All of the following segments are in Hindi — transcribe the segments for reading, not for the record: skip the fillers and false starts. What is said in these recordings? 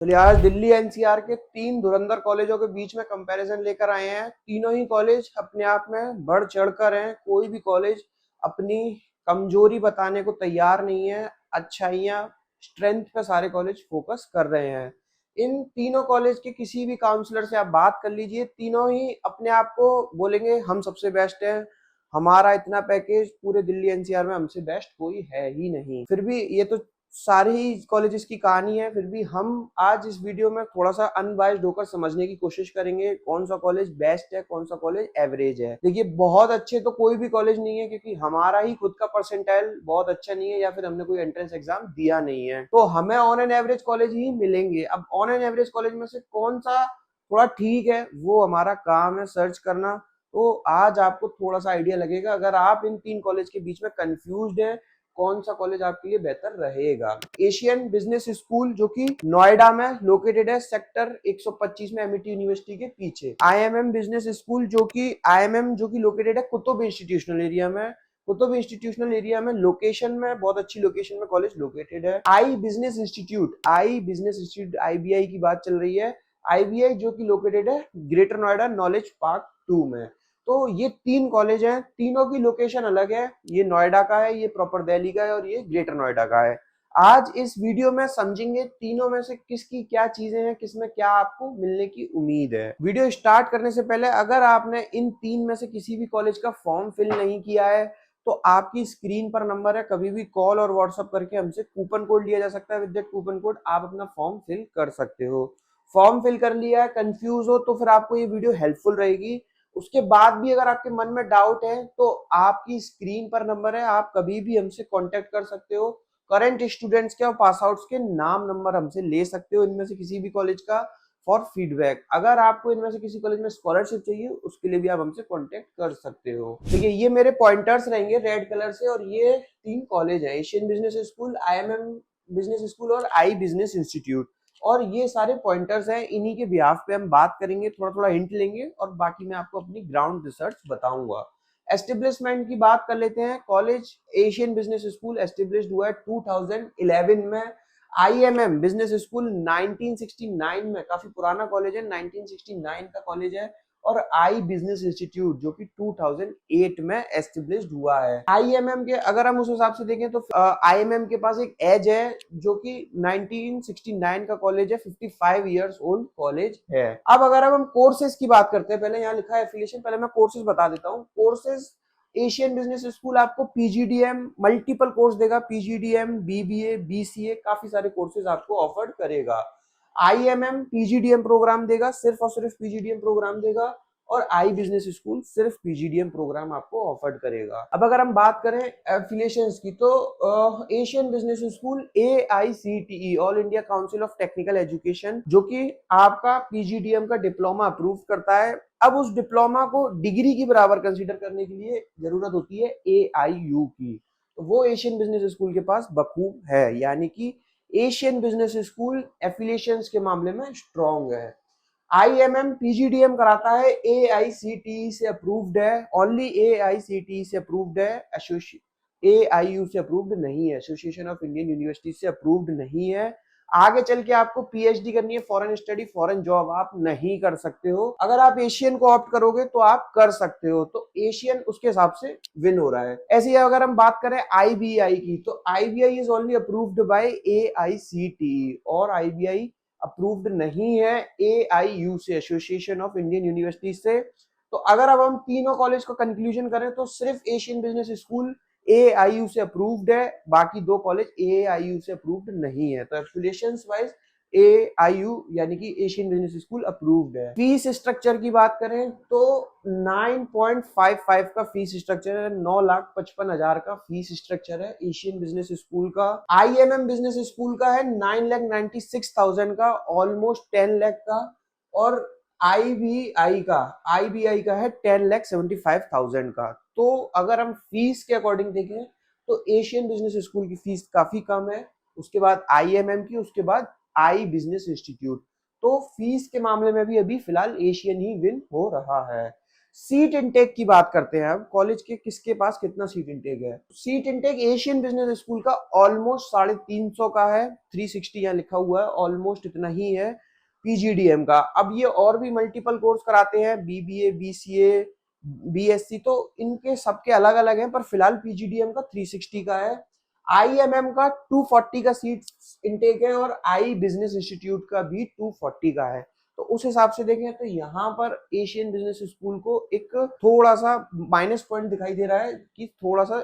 चलिए आज दिल्ली एनसीआर के तीन धुरंधर कॉलेजों के बीच में कंपैरिजन लेकर आए हैं। तीनों ही कॉलेज अपने आप में बढ़ चढ़कर हैं। कोई भी कॉलेज अपनी कमजोरी बताने को तैयार नहीं है। अच्छाइयाँ, स्ट्रेंथ पे सारे कॉलेज फोकस कर रहे हैं। इन तीनों कॉलेज के किसी भी काउंसलर से आप बात कर लीजिए, तीनों ही अपने आप को बोलेंगे हम सबसे बेस्ट हैं, हमारा इतना पैकेज पूरे दिल्ली एनसीआर में हमसे बेस्ट कोई है ही नहीं। फिर भी ये तो सारे ही कॉलेजेस की कहानी है। फिर भी हम आज इस वीडियो में थोड़ा सा अनबायस्ड होकर समझने की कोशिश करेंगे कौन सा कॉलेज बेस्ट है, कौन सा कॉलेज एवरेज है। देखिए, बहुत अच्छे तो कोई भी कॉलेज नहीं है, क्योंकि हमारा ही खुद का परसेंटाइल बहुत अच्छा नहीं है या फिर हमने कोई एंट्रेंस एग्जाम दिया नहीं है, तो हमें ऑन एन एवरेज कॉलेज ही मिलेंगे। अब ऑन एन एवरेज कॉलेज में से कौन सा थोड़ा ठीक है, वो हमारा काम है सर्च करना। तो आज आपको थोड़ा सा आइडिया लगेगा। अगर आप इन तीन कॉलेज के बीच में कंफ्यूज्ड है कौन सा कॉलेज आपके लिए बेहतर रहेगा। एशियन बिजनेस स्कूल जो कि नोएडा में लोकेटेड है, सेक्टर 125 में एमआईटी यूनिवर्सिटी के पीछे। आईएमएम बिजनेस स्कूल जो कि लोकेटेड है कुतुब इंस्टीट्यूशनल एरिया में। कुतुब इंस्टीट्यूशनल एरिया में लोकेशन में बहुत अच्छी लोकेशन में कॉलेज लोकेटेड है। आई बिजनेस इंस्टीट्यूट आईबीआई की बात चल रही है। आईबीआई जो कि लोकेटेड है ग्रेटर नोएडा नॉलेज पार्क 2 में। तो ये तीन कॉलेज हैं, तीनों की लोकेशन अलग है। ये नोएडा का है, ये प्रॉपर दिल्ली का है और ये ग्रेटर नोएडा का है। आज इस वीडियो में समझेंगे तीनों में से किसकी क्या चीजें हैं, किसमें क्या आपको मिलने की उम्मीद है। वीडियो स्टार्ट करने से पहले अगर आपने इन तीन में से किसी भी कॉलेज का फॉर्म फिल नहीं किया है तो आपकी स्क्रीन पर नंबर है, कभी भी कॉल और व्हाट्सएप करके हमसे कूपन कोड लिया जा सकता है। विद दैट कूपन कोड आप अपना फॉर्म फिल कर सकते हो। फॉर्म फिल कर लिया है, कंफ्यूज हो तो फिर आपको ये वीडियो हेल्पफुल रहेगी। उसके बाद भी अगर आपके मन में डाउट है तो आपकी स्क्रीन पर नंबर है, आप कभी भी हमसे कांटेक्ट कर सकते हो। करंट स्टूडेंट्स के और पास आउट्स के नाम नंबर हमसे ले सकते हो इनमें से किसी भी कॉलेज का फॉर फीडबैक। अगर आपको इनमें से किसी कॉलेज में स्कॉलरशिप चाहिए उसके लिए भी आप हमसे कांटेक्ट कर सकते हो। देखिए, ये मेरे पॉइंटर्स रहेंगे रेड कलर से और ये तीन कॉलेज है, Asian business school, IMM business school और आई बिजनेस इंस्टीट्यूट। और ये सारे पॉइंटर्स हैं, इन्हीं के बिहाफ पे हम बात करेंगे, थोड़ा थोड़ा हिंट लेंगे और बाकी मैं आपको अपनी ग्राउंड रिसर्च बताऊंगा। एस्टेब्लिशमेंट की बात कर लेते हैं। College Asian business school established हुआ है 2011 में। आईएमएम बिजनेस स्कूल 1969 में, काफी पुराना कॉलेज है, 1969 का कॉलेज है। और आई बिजनेस इंस्टीट्यूट जो कि 2008 में एस्टेब्लिश्ड हुआ है। आईएमएम के अगर हम उस हिसाब से देखें तो आईएमएम के पास एक एज है जो कि 1969 का कॉलेज है, 55 इयर्स ओल्ड कॉलेज है। अब अगर हम कोर्सेज की बात करते हैं, पहले यहाँ लिखा है एफिलिएशन, पहले मैं कोर्सेज बता देता हूँ। कोर्सेज, एशियन बिजनेस स्कूल आपको पीजीडीएम मल्टीपल कोर्स देगा, पीजीडीएम, बीबीए, बीसीए, काफी सारे कोर्सेज आपको ऑफर करेगा। आईएमएम पीजीडीएम प्रोग्राम देगा, सिर्फ और सिर्फ पीजीडीएम प्रोग्राम देगा। और आई बिजनेस स्कूल सिर्फ पीजीडीएम प्रोग्राम आपको ऑफर करेगा। अब अगर हम बात करें एफिलिएशंस की तो Asian business school AICTE, all India council of technical education, जो कि आपका पीजीडीएम का डिप्लोमा अप्रूव करता है। अब उस डिप्लोमा को डिग्री की बराबर कंसीडर करने के लिए जरूरत होती है एआईयू की, तो वो एशियन बिजनेस स्कूल के पास बखूब है। यानी कि एशियन बिजनेस स्कूल एफिलिएशंस के मामले में स्ट्रॉन्ग है। आईएमएम पीजीडीएम कराता है, एआईसीटीई से अप्रूव्ड है, ओनली एआईसीटीई से अप्रूव्ड है, एआईयू से अप्रूव्ड नहीं है, एसोसिएशन ऑफ इंडियन यूनिवर्सिटी से अप्रूव्ड नहीं है। आगे चल के आपको पीएचडी करनी है, फॉरेन स्टडी, फॉरेन जॉब आप नहीं कर सकते हो। अगर आप एशियन को ऑप्ट करोगे तो आप कर सकते हो, तो एशियन उसके हिसाब से विन हो रहा है। ऐसे ही अगर हम बात करें आईबीआई की तो IBI is only approved by AICTE और आईबीआई अप्रूव्ड नहीं है एआईयू से, एसोसिएशन ऑफ इंडियन यूनिवर्सिटी से। तो अगर अब हम तीनों कॉलेज का कंक्लूजन करें तो सिर्फ एशियन बिजनेस स्कूल एआईयू से अप्रूव्ड है, बाकी दो कॉलेज एआईयू से अप्रूव्ड नहीं है। तो एफिलिएशंस वाइज एआईयू यानी कि एशियन बिजनेस स्कूल अप्रूव्ड है। फीस स्ट्रक्चर की बात करें तो 9.55 का फीस स्ट्रक्चर है, 9,55,000 का फीस स्ट्रक्चर है एशियन बिजनेस स्कूल का। आईएमएम बिजनेस स्कूल का है 9,96,000 का, ऑलमोस्ट 10 लाख का। और आईबीआई का है 10,75,000 का। तो अगर हम फीस के अकॉर्डिंग देखें तो एशियन बिजनेस स्कूल की फीस काफी कम है, उसके बाद आईएमएम की, उसके बाद आई बिजनेस इंस्टीट्यूट। तो फीस के मामले में भी अभी फिलहाल एशियन ही विन हो रहा है। सीट इनटेक की बात करते हैं अब, कॉलेज के किसके पास कितना सीट इनटेक है। Seat intake Asian business school का ऑलमोस्ट 350 का है, 360 यहाँ लिखा हुआ है, ऑलमोस्ट इतना ही है। पीजीडीएम का, अब ये और भी मल्टीपल कोर्स कराते हैं, बीबीए, बीसीए, बीएससी, तो इनके सबके अलग अलग हैं, पर फिलहाल पीजीडीएम का 360 का है। आईएमएम का 240 का सीट इनटेक है, और आई बिजनेस इंस्टीट्यूट का भी 240 का है। तो उस हिसाब से देखें तो यहाँ पर एशियन बिजनेस स्कूल को एक थोड़ा सा माइनस पॉइंट दिखाई दे रहा है कि थोड़ा सा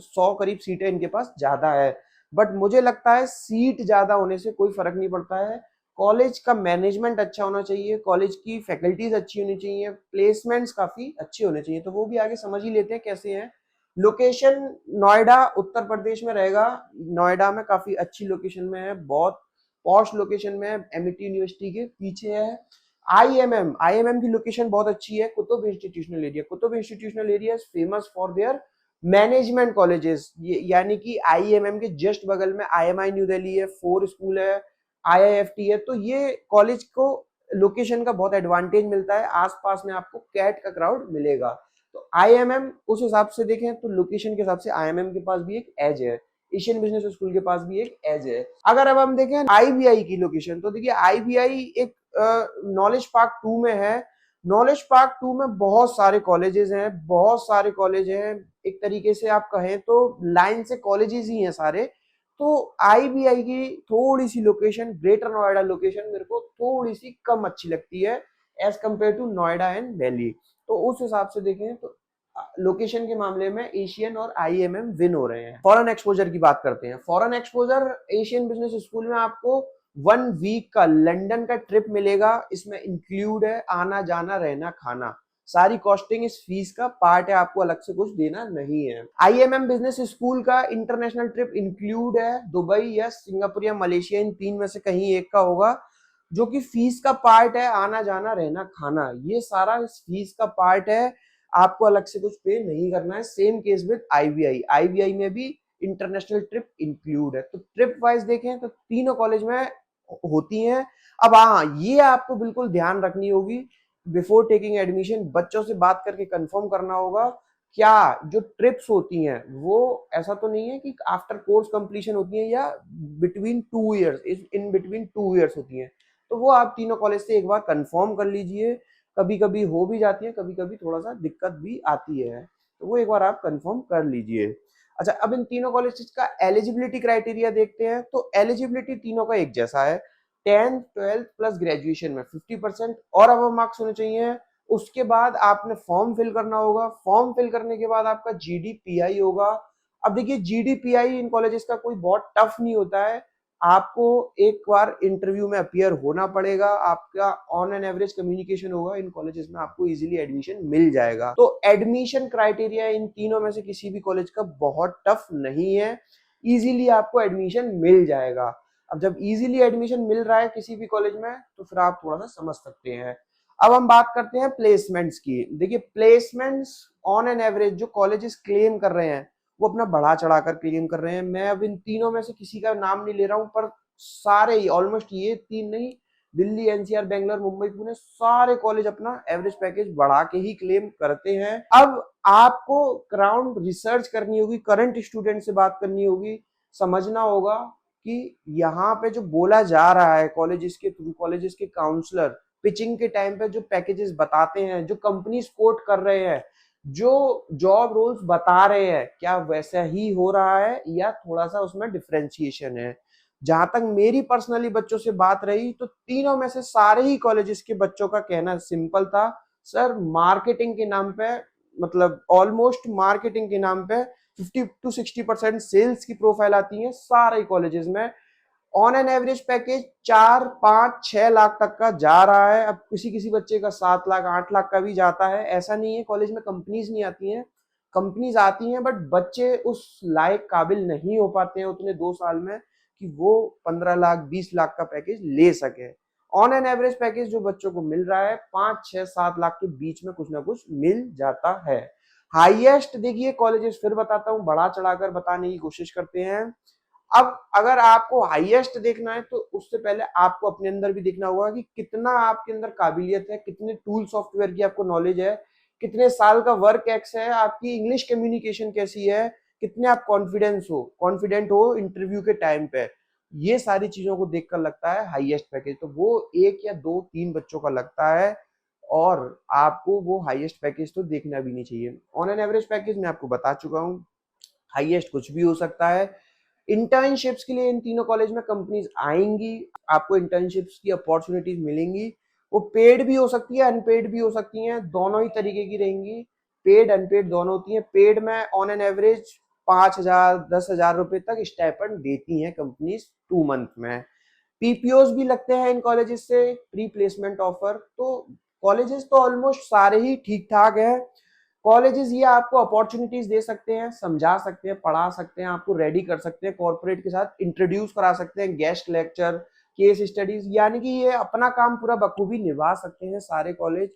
100 करीब सीटें इनके पास ज्यादा है। बट मुझे लगता है सीट ज्यादा होने से कोई फर्क नहीं पड़ता है। कॉलेज का मैनेजमेंट अच्छा होना चाहिए, कॉलेज की फैकल्टीज अच्छी होनी चाहिए, प्लेसमेंट्स काफी अच्छे होने चाहिए। तो वो भी आगे समझ ही लेते हैं कैसे हैं। लोकेशन नोएडा उत्तर प्रदेश में रहेगा। नोएडा में काफी अच्छी लोकेशन में है, बहुत पॉश लोकेशन में है, एमआईटी यूनिवर्सिटी के पीछे है। आईएमएम की लोकेशन बहुत अच्छी है, Qutub institutional area. Qutub institutional area is famous for their management colleges, यानी कि आईएमएम के जस्ट बगल में आईएमआई न्यू दिल्ली है, 4 स्कूल है, आईआईएफटी है। तो ये कॉलेज को लोकेशन का बहुत एडवांटेज मिलता है, आसपास में आपको कैट का क्राउड मिलेगा। तो आईएमएम उस हिसाब से देखें तो लोकेशन के हिसाब से आईएमएम के पास भी एक एज है, एशियन बिजनेस स्कूल के पास भी एक एज है। अगर अब हम देखें आईबीआई की लोकेशन, तो देखिए आईबीआई एक नॉलेज पार्क 2 में है। नॉलेज पार्क 2 में बहुत सारे कॉलेजेस हैं, बहुत सारे कॉलेज हैं, एक तरीके से आप कहें तो लाइन से कॉलेजेस ही हैं सारे। तो आईबीआई की थोड़ी सी लोकेशन, ग्रेटर नोएडा लोकेशन मेरे को थोड़ी सी कम अच्छी लगती है as compare to Noida and Delhi. तो उस हिसाब से देखें तो लोकेशन के मामले में एशियन और आईएमएम विन हो रहे हैं। फॉरेन एक्सपोजर की बात करते हैं। Foreign exposure Asian business school में आपको 1 वीक का लंदन का ट्रिप मिलेगा। इसमें इंक्लूड है आना जाना रहना खाना, सारी कॉस्टिंग इस फीस का पार्ट है, आपको अलग से कुछ देना नहीं है। आईएमएम बिजनेस स्कूल का इंटरनेशनल ट्रिप इंक्लूड है, दुबई या सिंगापुर या मलेशिया, इन 3 में से कहीं एक का होगा, जो कि फीस का पार्ट है। आना जाना रहना खाना ये सारा इस फीस का पार्ट है, आपको अलग से कुछ पे नहीं करना है। Same case with IBI, IBI में भी इंटरनेशनल ट्रिप इंक्लूड है। तो ट्रिप वाइज देखें तो तीनों कॉलेज में होती हैं। अब हाँ, ये आपको बिल्कुल ध्यान रखनी होगी बिफोर टेकिंग एडमिशन, बच्चों से बात करके कंफर्म करना होगा क्या जो ट्रिप्स होती हैं वो ऐसा तो नहीं है कि आफ्टर कोर्स कंप्लीशन होती है या between 2 years, in between 2 years होती हैं। तो वो आप तीनों कॉलेज से एक बार कंफर्म कर लीजिए। कभी कभी हो भी जाती है, कभी कभी थोड़ा सा दिक्कत भी आती है, तो वो एक बार आप कंफर्म कर लीजिए। अच्छा, अब इन तीनों कॉलेज का एलिजिबिलिटी क्राइटेरिया देखते हैं। तो एलिजिबिलिटी तीनों का एक जैसा है, 10th 12th प्लस ग्रेजुएशन में 50% और अब मार्क्स होने चाहिए। उसके बाद आपने फॉर्म फिल करना होगा, फॉर्म फिल करने के बाद आपका जीडीपीआई होगा। अब देखिए जीडीपीआई इन कॉलेजेस का कोई बहुत टफ नहीं होता है, आपको एक बार इंटरव्यू में अपीयर होना पड़ेगा, आपका ऑन एन एवरेज कम्युनिकेशन होगा, इन कॉलेजेस में आपको इजीली एडमिशन मिल जाएगा। तो एडमिशन क्राइटेरिया इन तीनों में से किसी भी कॉलेज का बहुत टफ नहीं है, इजीली आपको एडमिशन मिल जाएगा। अब जब इजीली एडमिशन मिल रहा है किसी भी कॉलेज में, तो फिर आप थोड़ा सा समझ सकते हैं। अब हम बात करते हैं प्लेसमेंट्स की। देखिए प्लेसमेंट्स ऑन एन एवरेज जो कॉलेजेस क्लेम कर रहे हैं वो अपना बढ़ा चढ़ाकर क्लेम कर रहे हैं। मैं अब इन तीनों में से किसी का नाम नहीं ले रहा हूं, पर सारे ही ऑलमोस्ट, ये 3 नहीं, दिल्ली, एनसीआर, बेंगलोर, मुंबई, पुणे, सारे कॉलेज अपना एवरेज पैकेज बढ़ा के ही क्लेम करते हैं। अब आपको ग्राउंड रिसर्च करनी होगी, करंट स्टूडेंट से बात करनी होगी, समझना होगा कि यहाँ पे जो बोला जा रहा है कॉलेजेस के थ्रू, कॉलेजेस के काउंसलर पिचिंग के टाइम पे जो पैकेजेस बताते हैं, जो कंपनीज कोट कर रहे हैं, जो जॉब रोल्स बता रहे हैं, क्या वैसा ही हो रहा है या थोड़ा सा उसमें डिफरेंशिएशन है। जहां तक मेरी पर्सनली बच्चों से बात रही, तो तीनों में से सारे ही कॉलेजेस के बच्चों का कहना सिंपल था, सर मार्केटिंग के नाम पे, मतलब ऑलमोस्ट मार्केटिंग के नाम पे 50 to 60% सेल्स की प्रोफाइल आती है सारे कॉलेजेस में। On an average package 4 5 6 lakh तक का जा रहा है। अब किसी किसी बच्चे का 7 लाख 8 लाख का भी जाता है। ऐसा नहीं है कॉलेज में कंपनीज नहीं आती हैं, कंपनीज आती हैं, बट बच्चे उस लायक काबिल नहीं हो पाते हैं उतने 2 साल में कि वो 15 लाख 20 लाख का पैकेज ले सके। ऑन एन एवरेज पैकेज जो बच्चों को मिल रहा है 5 6 7 लाख के बीच में कुछ ना कुछ मिल जाता है। हाईएस्ट देखिए कॉलेजेस, फिर बताता हूँ, बढ़ा चढ़ाकर बताने की कोशिश करते हैं। अब अगर आपको हाईएस्ट देखना है तो उससे पहले आपको अपने अंदर भी देखना होगा कि कितना आपके अंदर काबिलियत है, कितने टूल सॉफ्टवेयर की आपको नॉलेज है, कितने साल का वर्क एक्स है, आपकी इंग्लिश कम्युनिकेशन कैसी है, कितने आप कॉन्फिडेंट हो इंटरव्यू के टाइम पे। ये सारी चीजों को देखकर लगता है हाईएस्ट पैकेज, तो वो एक या दो तीन बच्चों का लगता है, और आपको वो हाईएस्ट पैकेज तो देखना भी नहीं चाहिए। ऑन एन एवरेज पैकेज मैं आपको बता चुका हूँ, हाईएस्ट कुछ भी हो सकता है। इंटर्नशिप्स के लिए इन तीनों कॉलेज में कंपनीज आएंगी, आपको इंटर्नशिप्स की अपॉर्चुनिटीज मिलेंगी। वो पेड भी हो सकती है, अनपेड भी हो सकती हैं, दोनों ही तरीके की रहेंगी। पेड अनपेड दोनों होती हैं। पेड में ऑन एन एवरेज 5,000 10,000 रुपए तक स्टाइपेंड देती हैं कंपनीज 2 मंथ में। पीपीओस भी लगते हैं इन कॉलेजेस से, प्री प्लेसमेंट ऑफर। तो कॉलेजेस तो ऑलमोस्ट सारे ही ठीक ठाक है। कॉलेजेस ये आपको अपॉर्चुनिटीज दे सकते हैं, समझा सकते हैं, पढ़ा सकते हैं, आपको रेडी कर सकते हैं, कॉर्पोरेट के साथ इंट्रोड्यूस करा सकते हैं, गेस्ट लेक्चर, केस स्टडीज, यानी कि ये अपना काम पूरा बखूबी निभा सकते हैं सारे कॉलेज।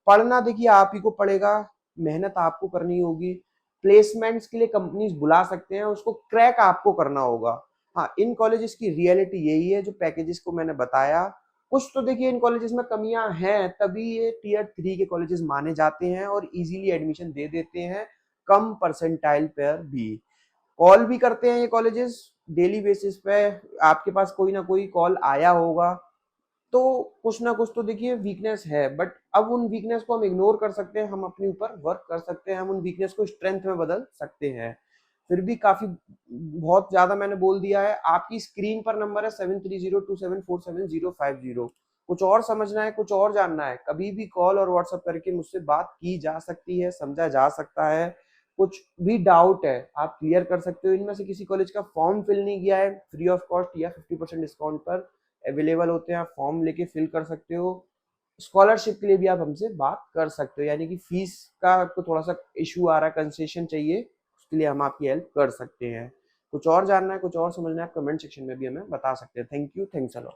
पढ़ना देखिए आप ही को पड़ेगा, मेहनत आपको करनी होगी। प्लेसमेंट्स के लिए कंपनीज बुला सकते हैं, उसको क्रैक आपको करना होगा। हाँ, इन कॉलेजेस की रियलिटी यही है, जो पैकेजेस को मैंने बताया। कुछ तो देखिए इन कॉलेजेस में कमियां हैं, तभी ये टियर 3 के कॉलेजेस माने जाते हैं और इजीली एडमिशन दे देते हैं, कम परसेंटाइल पर भी। कॉल भी करते हैं ये कॉलेजेस डेली बेसिस पे, आपके पास कोई ना कोई कॉल आया होगा। तो कुछ ना कुछ तो देखिए वीकनेस है, बट अब उन वीकनेस को हम इग्नोर कर सकते हैं, हम अपने ऊपर वर्क कर सकते हैं, हम उन वीकनेस को स्ट्रेंथ में बदल सकते हैं। फिर भी काफी बहुत ज्यादा मैंने बोल दिया है। आपकी स्क्रीन पर नंबर है 7302747050। कुछ और समझना है, कुछ और जानना है, कभी भी कॉल और व्हाट्सएप करके मुझसे बात की जा सकती है, समझा जा सकता है। कुछ भी डाउट है आप क्लियर कर सकते हो। इनमें से किसी कॉलेज का फॉर्म फिल नहीं किया है, फ्री ऑफ कॉस्ट या 50% डिस्काउंट पर अवेलेबल होते हैं, आप फॉर्म लेके फिल कर सकते हो। स्कॉलरशिप के लिए भी आप हमसे बात कर सकते हो, यानी कि फीस का आपको थोड़ा सा इशू आ रहा है, कंसेशन चाहिए, उसके लिए हम आपकी हेल्प कर सकते हैं। कुछ और जानना है, कुछ और समझना है, आप कमेंट सेक्शन में भी हमें बता सकते हैं। Thank you, thanks a lot.